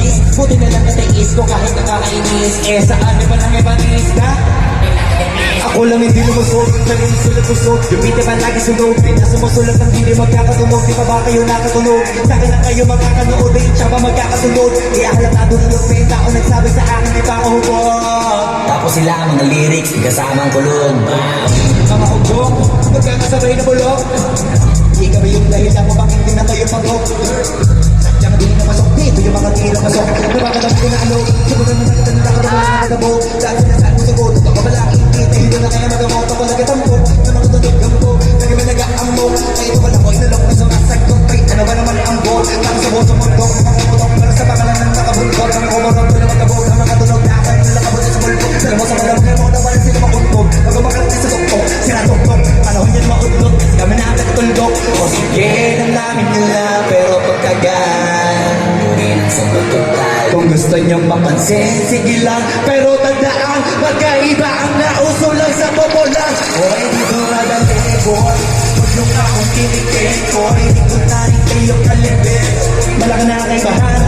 mabilis. Buti na lang natiis ko kahit nakakainis. Saan ba nang ibanis ka? Ako lang hindi lumusog, sarili sulat pusog. Yung beat ba lagi sunog, ay na sumusulat ng hindi magkakatunog. Di pa ba kayo nakatunog? Sa akin lang kayo magkakanood, ay siya ba magkakasunod? Kaya halatado na yung may tao nagsabi sa akin may pakahubog. Tapos sila ang mga lyrics, di kasamang kulog. Mga ugong, magkakasabay na bulok. Di kami yung dahilan mo bakit hindi na kayo pag-hook. Sadyang di na masok dito yung mga tira masok. Napakadami ko na alog, sumunod na nagtatanda ka na mga nagabo. Dahil sinasaan mo sa goto, ito ka malaki kita. Hindi na kaya magamoto ko nagkatampo. Sa mga tutugam ko, lagi may nag-aambo. Ay ito pala ko, inalok na sa masagkot. Ay ano ba naman ang bot? Tapos sa buong sumundok, mga putok. Para sa pangalan ng nakabundok. Ang umarap ko na magkabog, ang mga tunog na akan nila kabot sa bulto. Sila mo sa mga mga mo na wala sila makuntog. Bago makalati sa tuktok, sila tuktok. Panahon yan maudlok, kami na nagtulgok. O sige, namin nila, pero pagkagan Sa tutugtay. kung gusto niyong mapansin, sige lang. Pero tandaan, magkaiba ang nauso lang sa popular. Hoy, di ko madali, boy. Huwag nyo ka akong kinikik, boy. Di ko narin kayo kalibit. Malaki na kaibahan.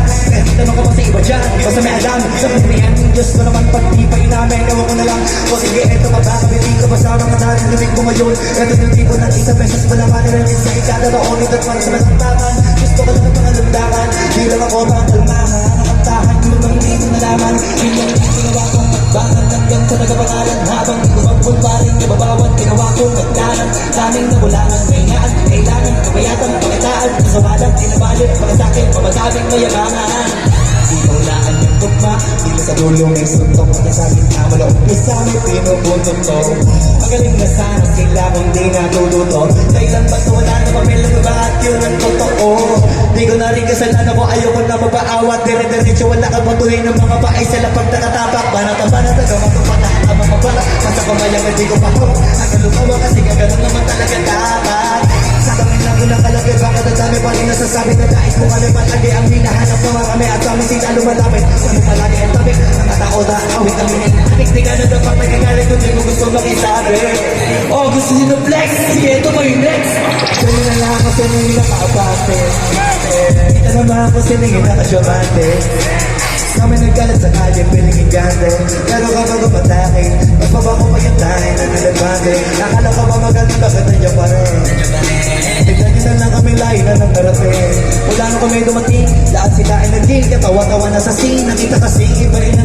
Tanong ka pa sa iba dyan, basta may alam. Sa pagpilihan ng Diyos ko naman pagtipay namin. Ewan ko na lang, o sige, eto pa ba? Kabili ko ba sa mga daring lumig mo ngayon? Eto yung tipo ng isa pesos pa lang maniranin sa ikatataon. Ito para sa masantakan. Gusto ko lang ang pangalundakan. Di lang ako makalmahan. Nakantahan yun ang hindi ko nalaman. Hindi lang yung ginawa kong magbangan hanggang sa nagapangalan. Habang di ko magpunparin, ibabawan, ginawa kong magdanan. Daming nabulangan, ngayon, kailangan, kabayatan, pakitaan. Kasawalan, tinabalin, para sa akin, pamasabing mayamangan. Di maulaan yung tugma, dila sa dulo may suntok. Masasabing na wala umpisa, may pinubuntot to. Magaling na sana sila kung di natututo. Kailan ba't wala na pamilya ko ba at yun ang totoo? Di ko na rin kasalanan ko, ayoko na mapaawat. Dire-diretso wala kang patuloy ng mga paay sa lapag nakatapak. Banat-banat, nagkamatupan na ang mga bala. Masa kumayang hindi ko pa ho. Ang lumawa kasi gano'n naman talaga dapat. Sa kami lang ko nakalagay, bakit ang dami pa rin nasasabi na dahil kung ano palagi ang hinahanap ng mga kami at sa amin sila lumalapit. Kami palagi ang topic, ang matao na awit ang mininatik. Di ka na dapat nagkagalit kung di mo gusto makisabi. Oh, gusto nyo na flex? Sige, ito mo yung next. Sa'yo na lang ako sa nila nakapate. Ito naman ako sa nila nakasyamante. Kami nagkalat sa kalye, piling igante. Pero kapag umatakin, magbabago pa yung tayo na nilagmate. Akala ka ba magaling, bakit nandiyan pa rin? Tignan nyo na lang kaming lahi na nang narating. Wala nung kami dumating, lahat sila ay naging katawa-tawa na sa scene. Nakita kasi iba rin ang